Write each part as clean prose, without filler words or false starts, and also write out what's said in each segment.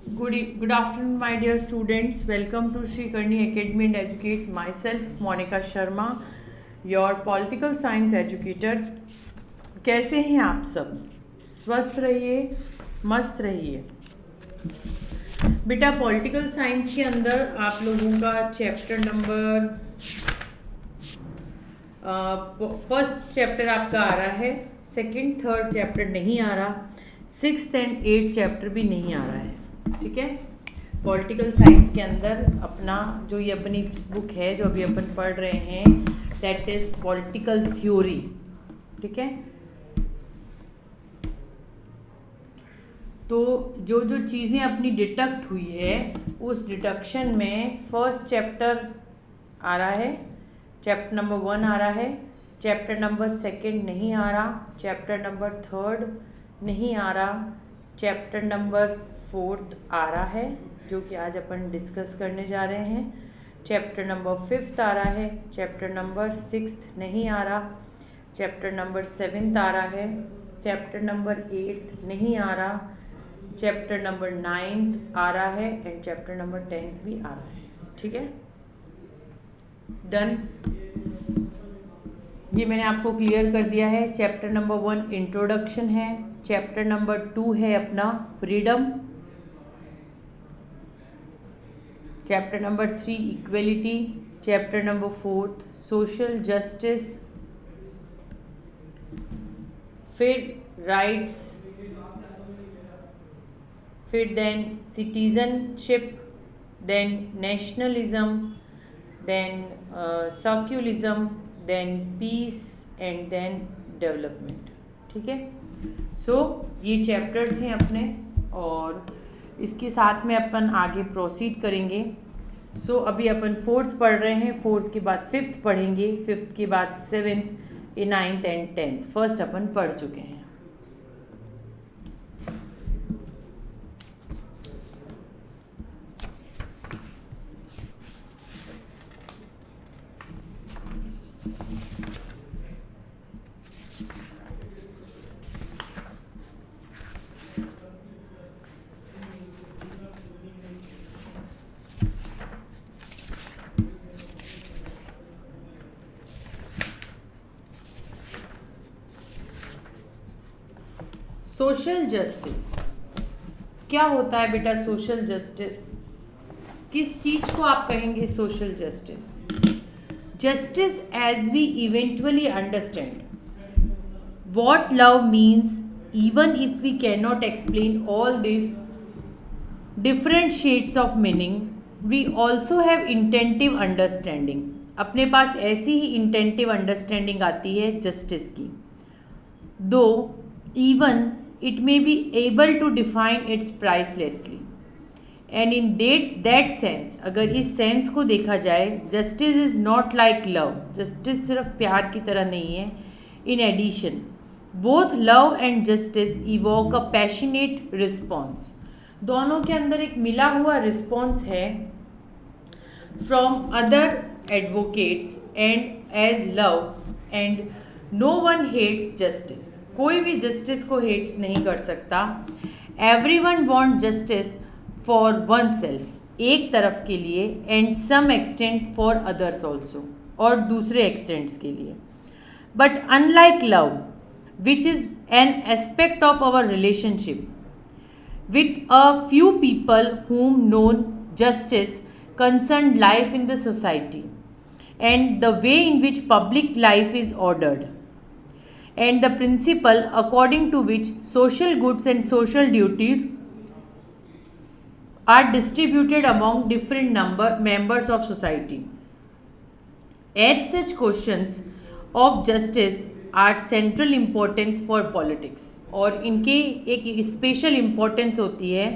Good afternoon, my dear students. Welcome to Sri Karni Academy and Educate. Myself, Monica Sharma, your political science educator. कैसे हैं आप सब? स्वस्थ रहिए, मस्त रहिए। बेटा पॉलिटिकल साइंस के अंदर आप लोगों का चैप्टर नंबर फर्स्ट चैप्टर आपका आ रहा है, सेकंड थर्ड चैप्टर नहीं आ रहा, सिक्स्थ एंड एट्थ चैप्टर भी नहीं आ रहा है। ठीक है, पॉलिटिकल साइंस के अंदर अपना जो ये अपनी बुक है जो अभी अपन पढ़ रहे हैं दैट इज पॉलिटिकल थ्योरी। ठीक है, तो जो जो चीज़ें अपनी डिडक्ट हुई है उस डिडक्शन में फर्स्ट चैप्टर आ रहा है, चैप्टर नंबर 1 आ रहा है, चैप्टर नंबर सेकंड नहीं आ रहा, चैप्टर नंबर थर्ड नहीं आ रहा, चैप्टर नंबर फोर्थ आ रहा है जो कि आज अपन डिस्कस करने जा रहे हैं, चैप्टर नंबर फिफ्थ आ रहा है, चैप्टर नंबर सिक्स्थ नहीं आ रहा, चैप्टर नंबर सेवेंथ आ रहा है, चैप्टर नंबर एट्थ नहीं आ रहा, चैप्टर नंबर नाइन्थ आ रहा है एंड चैप्टर नंबर 10th भी आ रहा है। ठीक है, डन। ये मैंने आपको क्लियर कर दिया है। चैप्टर नंबर 1 इंट्रोडक्शन है, चैप्टर नंबर 2 है अपना freedom, chapter number 3 equality, chapter number 4 social justice, फिर राइट्स, फिर then citizenship, then nationalism, then secularism, then peace and then development. ठीक है, सो ये चैप्टर्स हैं अपने और इसके साथ में अपन आगे प्रोसीड करेंगे। सो अभी अपन फोर्थ पढ़ रहे हैं, फोर्थ के बाद फिफ्थ पढ़ेंगे, फिफ्थ के बाद seventh, ninth and 10th first अपन पढ़ चुके हैं। सोशल जस्टिस क्या होता है बेटा? सोशल जस्टिस किस चीज को आप कहेंगे social justice? Justice as we eventually understand what love means, even if we can not explain all this different shades of meaning, we also have intuitive understanding. अपने पास ऐसी ही इंटेंटिव अंडरस्टैंडिंग आती है जस्टिस की, दो even it may be able to define its pricelessly and in that sense, अगर इस sense को देखा जाए, justice is not like love, justice सिर्फ प्यार की तरह नहीं है। In addition both love and justice evoke a passionate response, दोनों के अंदर एक मिला हुआ रिस्पॉन्स है from other advocates and as love and no one hates justice, कोई भी जस्टिस को हेट्स नहीं कर सकता। Everyone want justice for oneself, एक तरफ के लिए, and some extent for others also, और दूसरे एक्सटेंट्स के लिए। But unlike love which is an aspect of our relationship with a few people whom known justice concerned life in the society and the way in which public life is ordered and the principle according to which social goods and social duties are distributed among different members of society. As such, questions of justice are central importance for politics, और इनके एक special importance होती है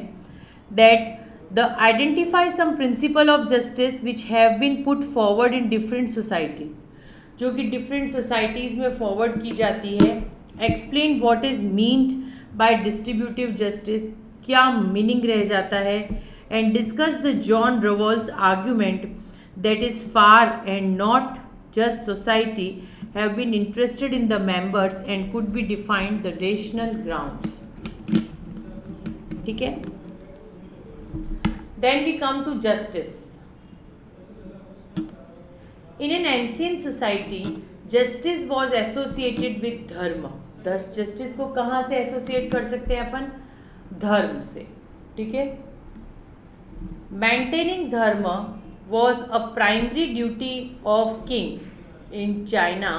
that the identify some principle of justice which have been put forward in different societies, जो कि different societies में forward की जाती है। Explain what is meant by distributive justice, क्या मीनिंग रह जाता है, and discuss the John Rawls argument that is far and not just society have been interested in the members and could be defined the rational grounds. ठीक है, Then we come to justice. In an ancient society, justice was associated with dharma. thus justice को कहाँ से associate कर सकते हैं अपन? धर्म से. ठीक है. Maintaining dharma was a primary duty of king. In China,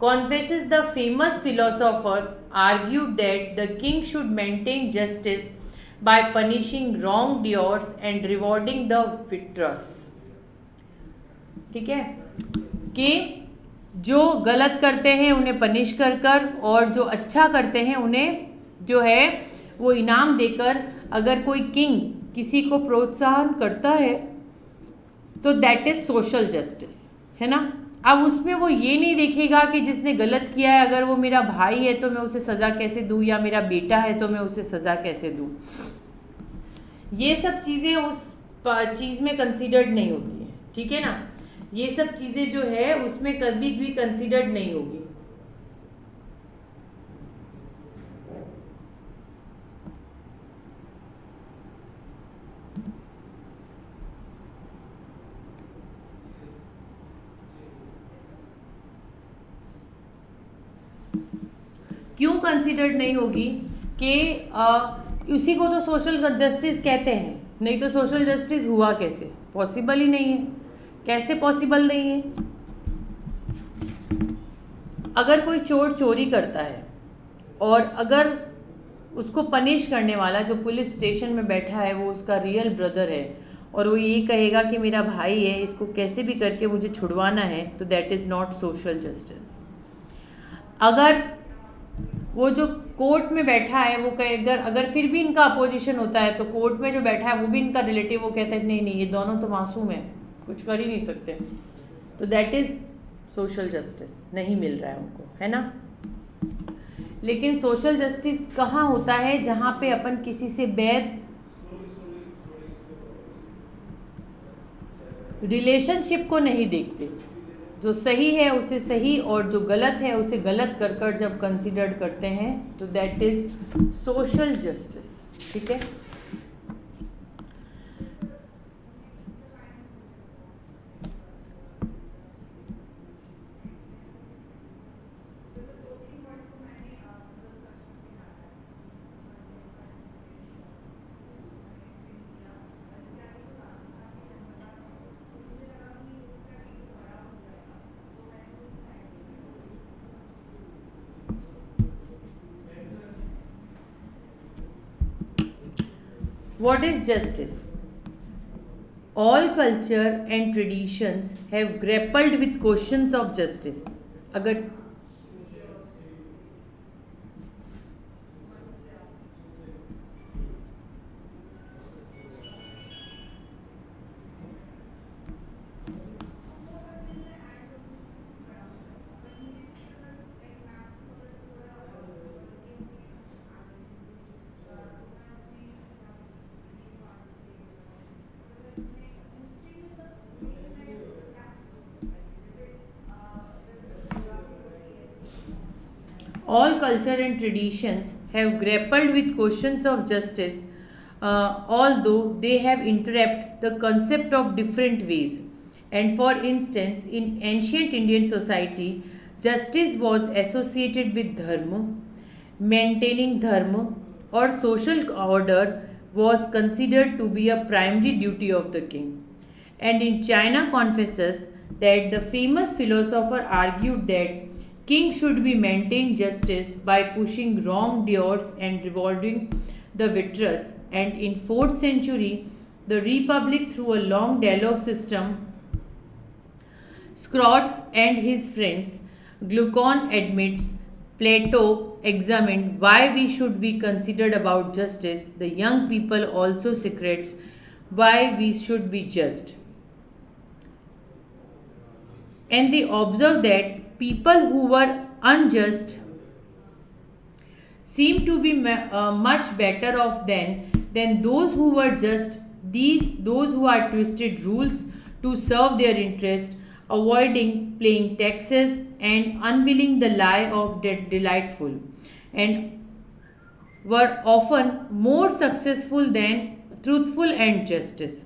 Confucius, the famous philosopher, argued that the king should maintain justice by punishing wrongdoers and rewarding the victors. ठीक है, कि जो गलत करते हैं उन्हें पनिश कर कर और जो अच्छा करते हैं उन्हें जो है वो इनाम देकर, अगर कोई किंग किसी को प्रोत्साहन करता है तो दैट इज सोशल जस्टिस, है ना. अब उसमें वो ये नहीं देखेगा कि जिसने गलत किया है, अगर वो मेरा भाई है तो मैं उसे सज़ा कैसे दूँ, या मेरा बेटा है तो मैं उसे सज़ा कैसे दूँ. ये सब चीज़ें उस चीज़ में कंसिडर्ड नहीं होती हैं. ठीक है ना. ये सब चीज़ें जो है उसमें कभी भी कंसिडर्ड नहीं होगी. क्यों कंसिडर्ड नहीं होगी? कि उसी को तो सोशल जस्टिस कहते हैं, नहीं तो सोशल जस्टिस हुआ कैसे? पॉसिबल ही नहीं है. कैसे पॉसिबल नहीं है? अगर कोई चोर चोरी करता है और अगर उसको पनिश करने वाला जो पुलिस स्टेशन में बैठा है वो उसका रियल ब्रदर है और वो ये कहेगा कि मेरा भाई है, इसको कैसे भी करके मुझे छुड़वाना है, तो that is not social justice. अगर वो जो कोर्ट में बैठा है वो अगर फिर भी इनका अपोजिशन होता है तो कोर्ट में जो बैठा है वो भी इनका रिलेटिव, वो कहता है नहीं नहीं ये दोनों तो मासूम है, कुछ कर ही नहीं सकते, तो दैट इज़ सोशल जस्टिस नहीं मिल रहा है उनको, है ना. लेकिन सोशल जस्टिस कहाँ होता है? जहाँ पे अपन किसी से वैध रिलेशनशिप को नहीं देखते. जो सही है उसे सही और जो गलत है उसे गलत कर कर जब कंसिडर करते हैं तो दैट इज सोशल जस्टिस. ठीक है. What is justice? All culture and traditions have grappled with questions of justice. अगर all culture and traditions have grappled with questions of justice, although they have interpreted the concept of different ways. And for instance, in ancient Indian society, justice was associated with dharma. Maintaining dharma or social order was considered to be a primary duty of the king. And in China, Confucius, that the famous philosopher argued that king should be maintain justice by pushing wrongdoers and rewarding the virtuous. And in 4th century, the Republic, through a long dialogue system, Socrates and his friends, Glaucon admits, Plato examined why we should be considered about justice. The young people also secrets why we should be just. And they observe that people who were unjust seem to be much better off than those who were just. Those who are twisted rules to serve their interest, avoiding paying taxes and unveiling the lie of delightful, and were often more successful than truthful and justice.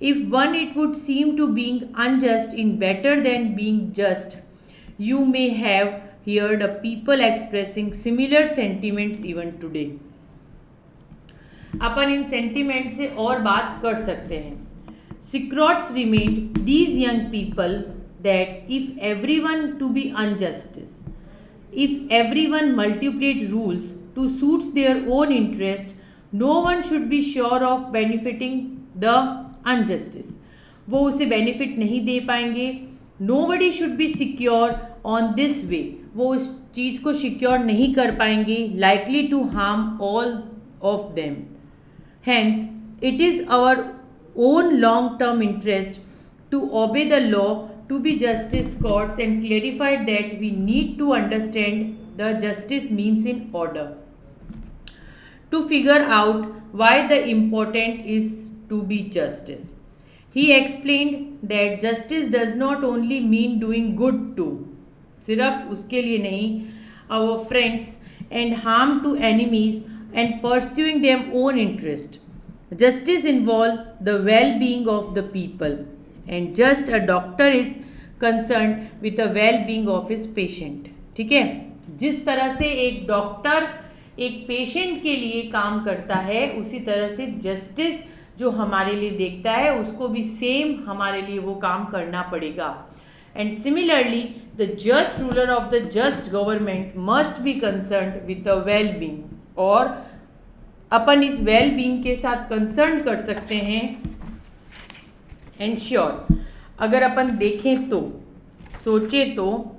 If one it would seem to being unjust in better than being just, you may have heard of people expressing similar sentiments even today. Upon in sentiment से और बात कर सकते हैं. Socrates remained these young people that if everyone to be injustice, if everyone multiplied rules to suit their own interest, no one should be sure of benefiting the injustice. वो उसे benefit नहीं दे पाएंगे. Nobody should be secure on this way. वो उस चीज़ को secure नहीं कर पाएंगे. Likely to harm all of them. Hence, it is our own long-term interest to obey the law, to be justice courts, and clarified that we need to understand the justice means in order to figure out why the important is to be justice. He explained that justice does not only mean doing good to, सिर्फ उसके लिए नहीं, our friends and harm to enemies and pursuing their own interest. Justice involves the well-being of the people, and just a doctor is concerned with the well-being of his patient. ठीक है, जिस तरह से एक डॉक्टर एक patient के लिए काम करता है, उसी तरह से जस्टिस जो हमारे लिए देखता है उसको भी सेम हमारे लिए वो काम करना पड़ेगा. And similarly the just ruler of the just government must be concerned with the well being. और अपन इस वेल बीइंग के साथ कंसर्न कर सकते हैं. एंड श्योर, अगर अपन देखें तो, सोचें तो,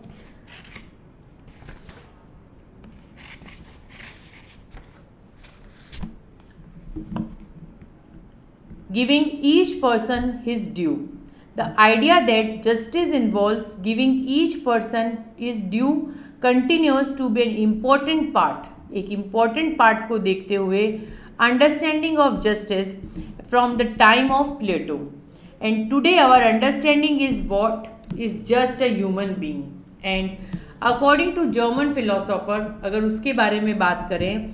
giving each person his due. The idea that justice involves giving each person his due continues to be an important part. एक important part को देखते हुए understanding of justice from the time of Plato. And today our understanding is what is just a human being. And according to German philosopher, अगर उसके बारे में बात करें,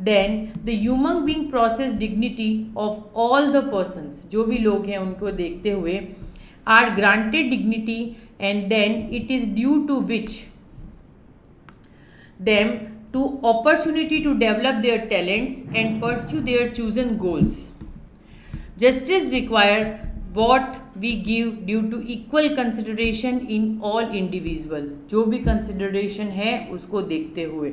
then the human being process dignity of all the persons, जो भी लोग हैं उनको देखते हुए, are granted dignity, and then it is due to which them to opportunity to develop their talents and pursue their chosen goals. Justice require what we give due to equal consideration in all individual. जो भी consideration है उसको देखते हुए.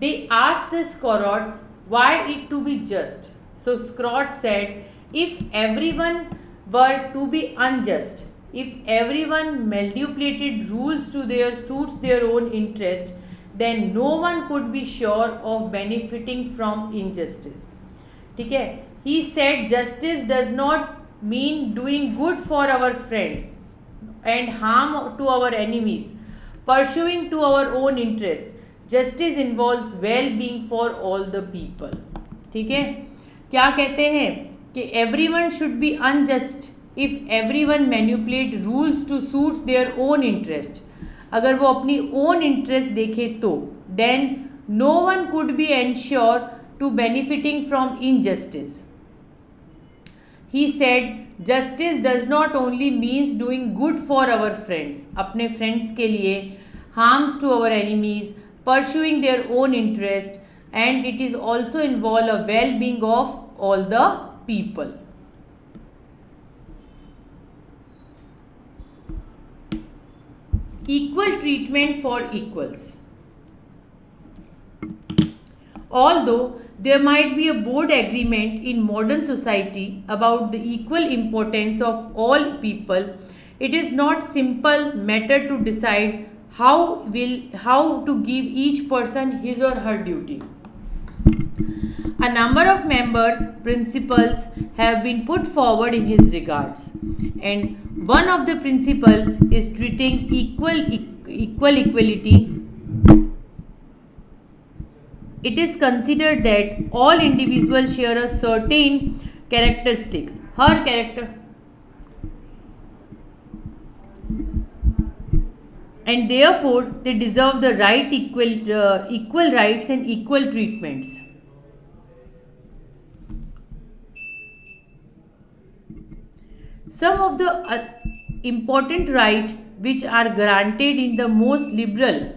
They asked the Socrates why it to be just. So Socrates said, if everyone were to be unjust, if everyone manipulated rules to their suits their own interest, then no one could be sure of benefiting from injustice. ठीक है, he said justice does not mean doing good for our friends and harm to our enemies, pursuing to our own interest. Justice involves well-being for all the people. ठीक है, क्या कहते हैं कि everyone should be unjust if everyone manipulate rules to suit their own interest. अगर वो अपनी own interest देखे तो then no one could be ensured to benefiting from injustice. He said justice does not only means doing good for our friends, अपने friends के लिए, harms to our enemies, pursuing their own interest, and it is also involve a well-being of all the people. Equal treatment for equals. Although there might be a broad agreement in modern society about the equal importance of all people, it is not simple matter to decide how to give each person his or her duty. A number of members' principles have been put forward in his regards, and one of the principles is treating equality. It is considered that all individuals share a certain characteristics. Her character and therefore they deserve the equal rights and equal treatments. Some of the important rights which are granted in the most liberal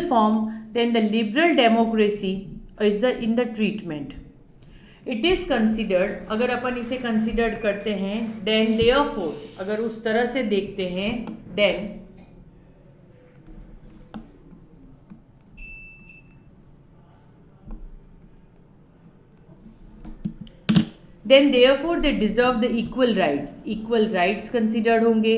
form than the liberal democracy is in the treatment. It is considered, अगर अपन इसे considered करते हैं, then therefore अगर उस तरह से देखते हैं, then therefore they deserve the equal rights considered होंगे,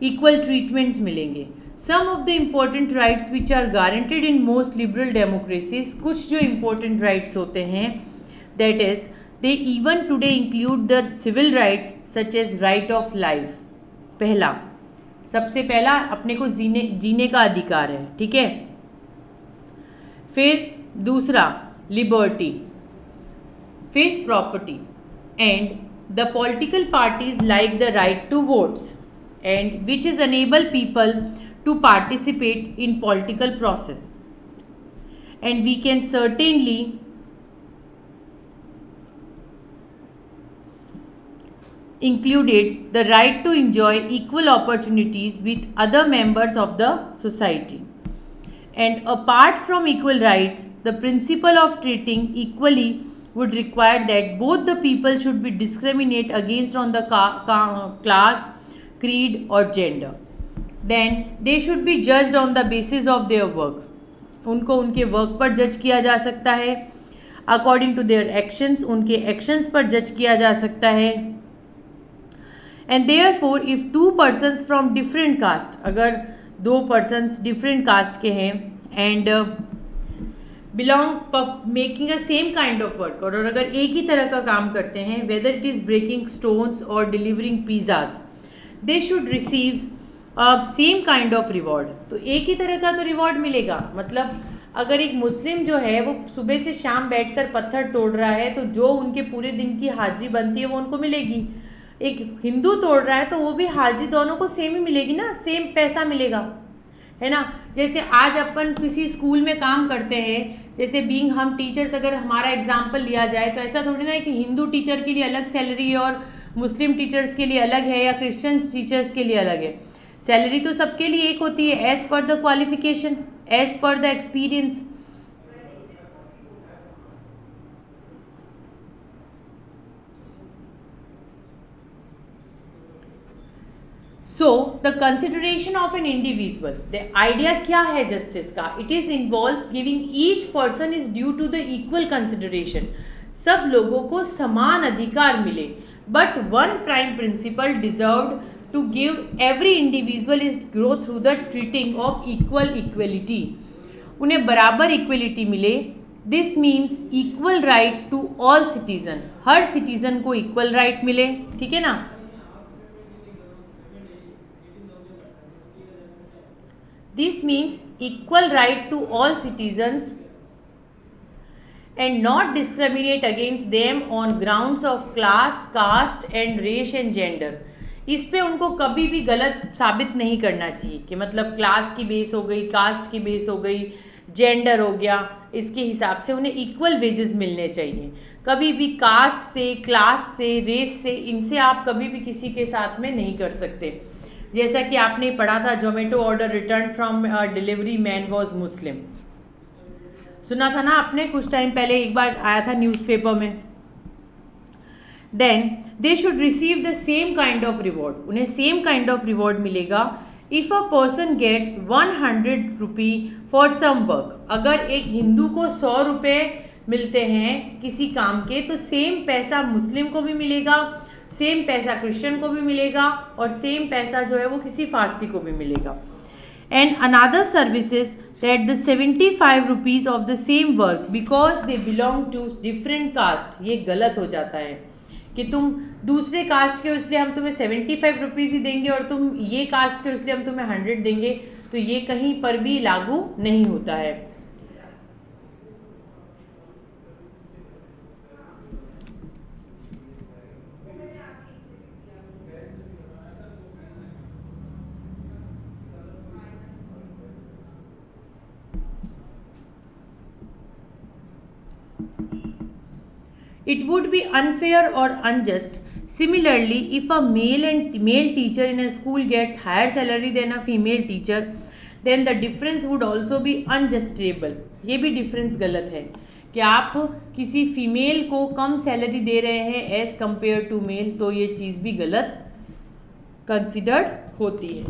equal treatments मिलेंगे. Some of the important rights which are guaranteed in most liberal democracies, कुछ जो important rights होते हैं, that is they even today include the civil rights such as right of life. सबसे पहला अपने को जीने का अधिकार है, ठीक है. फिर दूसरा लिबर्टी, फिर property, and the political parties like the right to votes, and which is enable people to participate in political process. And we can certainly included the right to enjoy equal opportunities with other members of the society. And apart from equal rights, the principle of treating equally would require that both the people should be discriminated against on the class, creed or gender. Then they should be judged on the basis of their work. उनको उनके work पर जज किया जा सकता है. According to their actions, उनके actions पर जज किया जा सकता है. And therefore if 2 persons from different caste, अगर 2 persons डिफरेंट कास्ट के हैं and belong making a same kind of work, और अगर एक ही तरह का काम करते हैं, whether it is breaking stones और delivering pizzas, they should receive same kind of reward. तो एक ही तरह का तो रिवॉर्ड मिलेगा. मतलब अगर एक मुस्लिम जो है वो सुबह से शाम बैठकर पत्थर तोड़ रहा है, तो जो उनके पूरे दिन की हाजिरी बनती है वो उनको मिलेगी. एक हिंदू तोड़ रहा है तो वो भी हाजिरी दोनों को सेम ही मिलेगी ना, सेम पैसा मिलेगा, है ना. जैसे आज अपन किसी स्कूल में काम करते हैं, जैसे बीइंग हम टीचर्स, अगर हमारा एग्जाम्पल लिया जाए तो ऐसा थोड़ी ना है कि हिंदू टीचर के लिए अलग सैलरी है और मुस्लिम टीचर्स के लिए अलग है या क्रिश्चियन टीचर्स के लिए अलग है. सैलरी तो सबके लिए एक होती है, as per the qualification, as per the experience. So the consideration of an individual, the idea क्या है जस्टिस का? It is involves giving each person is due to the equal consideration. सब लोगों को समान अधिकार मिले, but one prime principle deserved to give every individual is grow through the treating of equality. उन्हें बराबर इक्वलिटी मिले. This means equal right to all citizen, हर सिटीजन को इक्वल राइट मिले, ठीक है ना. This means equal right to all citizens and not discriminate against them on grounds of class, caste and race and gender. इस पे उनको कभी भी गलत साबित नहीं करना चाहिए कि मतलब क्लास की बेस हो गई, कास्ट की बेस हो गई, जेंडर हो गया, इसके हिसाब से उन्हें इक्वल वेजेस मिलने चाहिए. कभी भी कास्ट से, क्लास से, रेस से, इनसे आप कभी भी किसी के साथ में नहीं कर सकते. जैसा कि आपने पढ़ा था, Zomato order return from delivery man was Muslim, सुना था ना आपने, कुछ टाइम पहले एक बार आया था न्यूज़पेपर में. Then they should receive the same kind of reward, उन्हें सेम काइंड ऑफ रिवॉर्ड मिलेगा. If a person gets 100 rupee for some work, अगर एक हिंदू को 100 रुपये मिलते हैं किसी काम के, तो सेम पैसा मुस्लिम को भी मिलेगा, सेम पैसा क्रिश्चियन को भी मिलेगा, और सेम पैसा जो है वो किसी फारसी को भी मिलेगा. And another services that the 75 rupees of the same work because they belong to different caste. ये गलत हो जाता है कि तुम दूसरे कास्ट के हो इसलिए हम तुम्हें 75 रुपीज़ ही देंगे और तुम ये कास्ट के हो इसलिए हम तुम्हें 100 देंगे, तो ये कहीं पर भी लागू नहीं होता है. it would be unfair or unjust. Similarly, if a male teacher in a school gets higher salary than a female teacher, then the difference would also be unjustifiable. ये भी difference गलत है कि आप किसी फीमेल को कम सैलरी दे रहे हैं एज कंपेयर टू मेल, तो ये चीज़ भी गलत कंसिडर्ड होती है.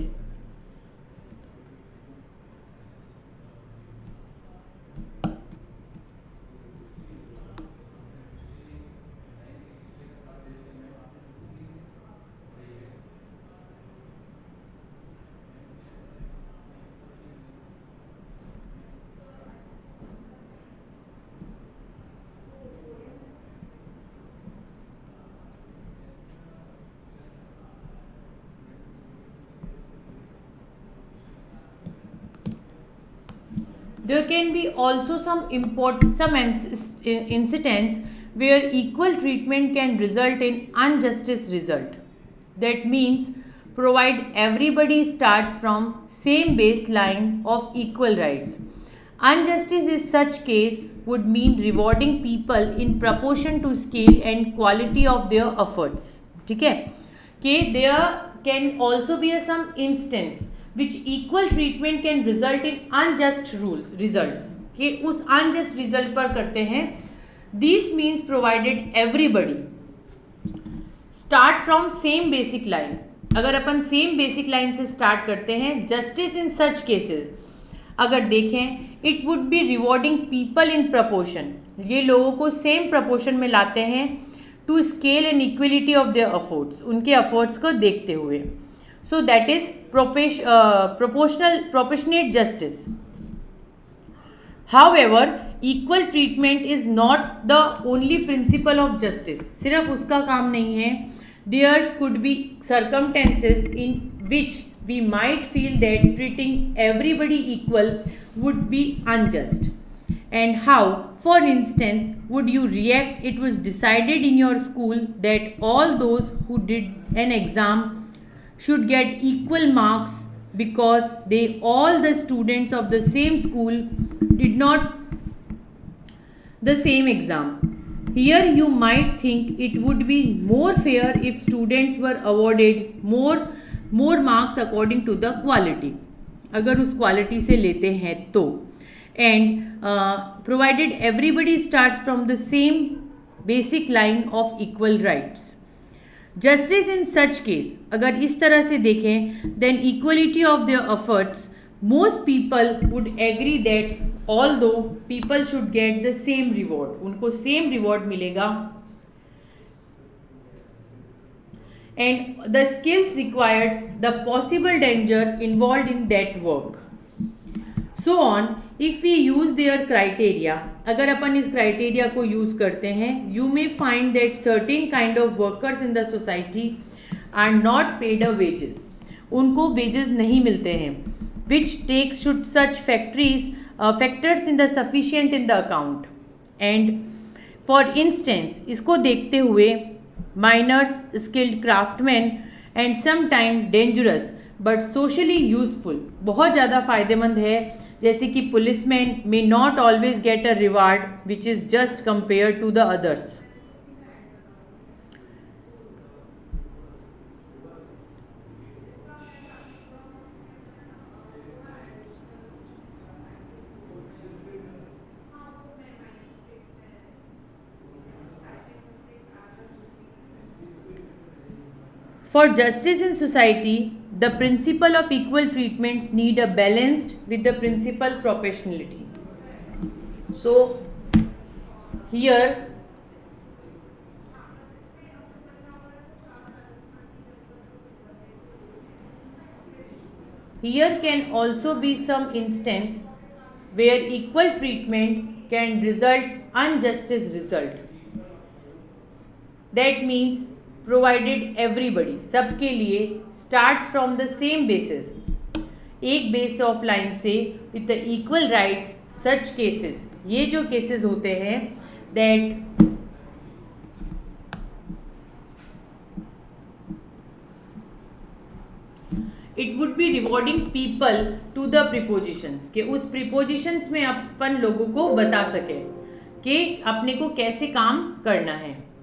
There can be also some incidents where equal treatment can result in injustice result. That means provide everybody starts from same baseline of equal rights. Injustice in such case would mean rewarding people in proportion to scale and quality of their efforts. ठीक है कि there can also be some instance which equal treatment can result in unjust results, कि उस unjust result पर करते हैं. This means provided everybody start from same basic line. अगर अपन same basic line से start करते हैं, justice in such cases अगर देखें it would be rewarding people in proportion. ये लोगों को same proportion में लाते हैं to scale and equality of their efforts, उनके efforts को देखते हुए. So that is proportionate justice. However, equal treatment is not the only principle of justice. सिर्फ उसका काम नहीं है. There could be circumstances in which we might feel that treating everybody equal would be unjust. And how, for instance, would you react? It was decided in your school that all those who did an exam should get equal marks because all the students of the same school did not the same exam. Here you might think it would be more fair if students were awarded more marks according to the quality. अगर उस quality से लेते हैं तो, and provided everybody starts from the same basic line of equal rights. Justice in such case, अगर इस तरह से देखें, then equality of their efforts, most people would agree that although people should get the same reward, उनको same reward मिलेगा, and the skills required, the possible danger involved in that work, so on. If we use their criteria, अगर अपन इस criteria को use करते हैं, you may find that certain kind of workers in the society are not paid a wages. उनको wages नहीं मिलते हैं, which takes should such factors in the sufficient in the account. And for instance, इसको देखते हुए minors, skilled craftsmen and sometimes dangerous but socially useful बहुत ज़्यादा फ़ायदेमंद है, जैसे कि policeman may not always get a reward which is just compared to the others. For justice in society, the principle of equal treatments need a balanced with the principle proportionality. So here can also be some instance where equal treatment can result injustice result. That means provided everybody, सबके लिए starts from the same basis, एक base of line से with the equal rights. such cases, ये जो cases होते हैं that it would be rewarding people to the prepositions, कि उस prepositions में अपन लोगों को बता सके कि अपने को कैसे काम करना है।